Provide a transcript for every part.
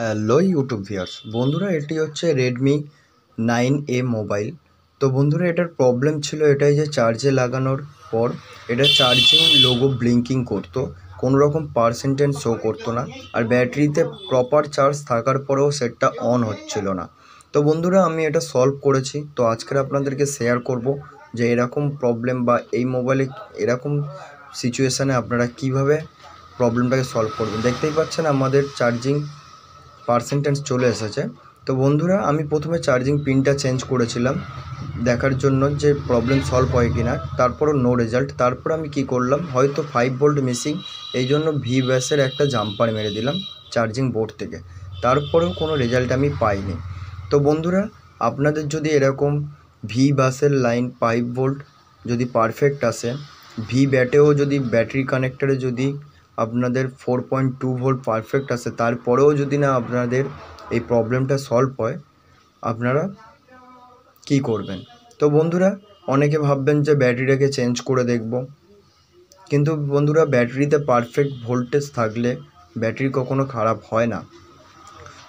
Hello YouTube viewers, বন্ধুরা এটি হচ্ছে রেডমি 9A মোবাইল। তো বন্ধুরা এটার প্রবলেম ছিল এটাই যে চার্জে লাগানোর পর এটা চার্জিং লোগো ব্লিঙ্কিং করতো, কোনো রকম পার্সেন্টেজ শো করতো না, আর ব্যাটারিতে প্রপার চার্জ থাকার পরেও সেটটা অন হচ্ছিল না। তো বন্ধুরা আমি এটা সলভ করেছি, তো আজকের আপনাদেরকে শেয়ার করব যে এরকম প্রবলেম বা এই মোবাইলে এরকম সিচুয়েশানে আপনারা কিভাবে প্রবলেমটাকে সলভ করবেন। দেখতেই পাচ্ছেন আমাদের চার্জিং পার্সেন্টেজ চলে এসেছে। তো বন্ধুরা আমি প্রথমে চার্জিং পিনটা চেঞ্জ করেছিলাম দেখার জন্য যে প্রবলেম সলভ হয় কি না, তারপরও নো রেজাল্ট। তারপর আমি কি করলাম, হয়তো 5 ভোল্ট মিসিং, এই জন্য ভি ব্যাসের একটা জাম্পার মেরে দিলাম চার্জিং বোর্ড থেকে, তারপরেও কোনো রেজাল্ট আমি পাইনি। তো বন্ধুরা আপনাদের যদি এরকম ভি বাসের লাইন 5 ভোল্ট যদি পারফেক্ট আসে, ভি ব্যাটেও যদি ব্যাটারি কানেক্টারে যদি আপনাদের 4.2 ভোল্ট পারফেক্ট আসে, তারপরেও যদি না আপনাদের এই প্রবলেমটা সলভ হয়, আপনারা কি করবেন? তো বন্ধুরা অনেকে ভাববেন যে ব্যাটারিটাকে চেঞ্জ করে দেখব, কিন্তু বন্ধুরা ব্যাটারিতে পারফেক্ট ভোল্টেজ থাকলে ব্যাটারি কখনো খারাপ হয় না।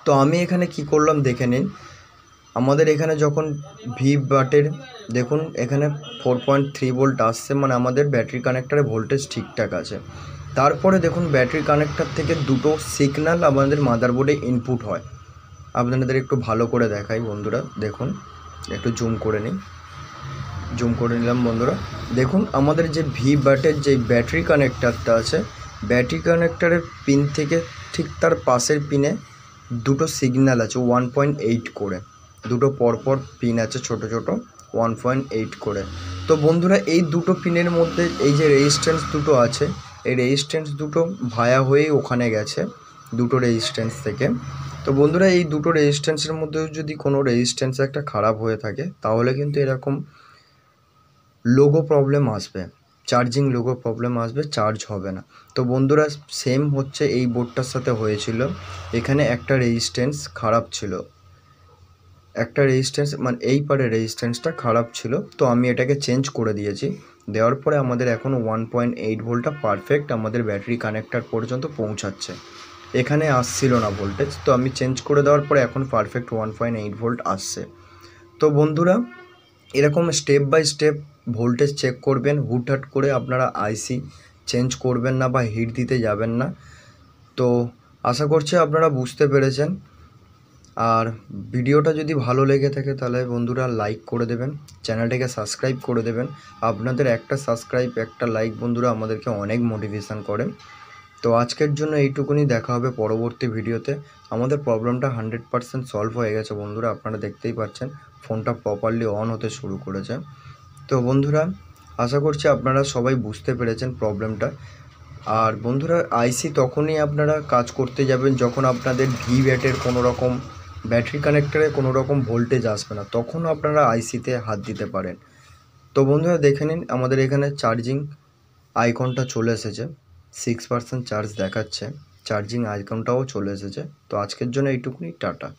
তো আমি এখানে কি করলাম দেখে নিন। আমাদের এখানে যখন ভি বাটের দেখুন এখানে 4.3 ভোল্ট আসছে, মানে আমাদের ব্যাটারি কানেক্টারে ভোল্টেজ ঠিকঠাক আছে। তারপরে দেখুন ব্যাটারি কানেক্টার থেকে দুটো সিগন্যাল আমাদের মাদারবোর্ডে ইনপুট হয়। আপনাদের একটু ভালো করে দেখাই বন্ধুরা, দেখুন একটু জুম করে নিই, জুম করে নিলাম বন্ধুরা। দেখুন আমাদের যে ভি বাটের যে ব্যাটারি কানেক্টারটা আছে, ব্যাটারি কানেক্টারের পিন থেকে ঠিক তার পাশের পিনে দুটো সিগন্যাল আছে 1.8 করে, দুটো পরপর পিন আছে ছোট ছোট 1.8 করে। তো বন্ধুরা এই দুটো পিনের মধ্যে এই যে রেজিস্ট্যান্স দুটো আছে, এই রেজিস্ট্যান্স দুটো ভায়া হয়েই ওখানে গেছে দুটো রেজিস্ট্যান্স থেকে। তো বন্ধুরা এই দুটো রেজিস্ট্যান্সের মধ্যেও যদি কোনো রেজিস্ট্যান্স একটা খারাপ হয়ে থাকে, তাহলে কিন্তু এরকম লোগো প্রবলেম আসবে, চার্জিং লোগো প্রবলেম আসবে, চার্জ হবে না। তো বন্ধুরা সেম হচ্ছে এই বোর্ডটার সাথে হয়েছিল। এখানে একটা রেজিস্ট্যান্স খারাপ ছিল, একটা রেজিস্ট্যান্স মানে এই পারে রেজিস্ট্যান্সটা খারাপ ছিল, তো আমি এটাকে চেঞ্জ করে দিয়েছি। দেওয়ার পরে আমাদের এখন 1.8 ভোল্টটা পারফেক্ট আমাদের ব্যাটারি কানেক্টার পর্যন্ত পৌঁছাচ্ছে। এখানে আসছিল না ভোল্টেজ, তো আমি চেঞ্জ করে দেওয়ার পরে এখন পারফেক্ট 1.8 ভোল্ট আসছে। তো বন্ধুরা এরকম step by step voltage check করবেন, হুটহাট করে আপনারা আইসি চেঞ্জ করবেন না বা হিট দিতে যাবেন না। তো আশা করছি আপনারা বুঝতে পেরেছেন। আর ভিডিওটা যদি ভালো লেগে থাকে তাহলে বন্ধুরা লাইক করে দেবেন, চ্যানেলটাকে সাবস্ক্রাইব করে দেবেন। আপনাদের একটা সাবস্ক্রাইব একটা লাইক বন্ধুরা আমাদেরকে অনেক মোটিভেশান করে। তো আজকের জন্য এইটুকুনি, দেখা হবে পরবর্তী ভিডিওতে। আমাদের প্রবলেমটা 100% সলভ হয়ে গেছে বন্ধুরা, আপনারা দেখতেই পাচ্ছেন ফোনটা প্রপারলি অন হতে শুরু করেছে। তো বন্ধুরা আশা করছি আপনারা সবাই বুঝতে পেরেছেন প্রবলেমটা। আর বন্ধুরা আইসি তখনই আপনারা কাজ করতে যাবেন যখন আপনাদের ভি ব্যাটের কোনো রকম ব্যাটারি কানেক্টারে কোনো রকম ভোল্টেজ আসবে না, তখন আপনারা আইসিতে হাত দিতে পারেন। তো বন্ধুরা দেখে নিন আমাদের এখানে চার্জিং আইকনটা চলে এসেছে, 6% চার্জ দেখাচ্ছে, চার্জিং আইকনটাও চলে এসেছে। তো আজকের জন্য এইটুকুনি, টাটা।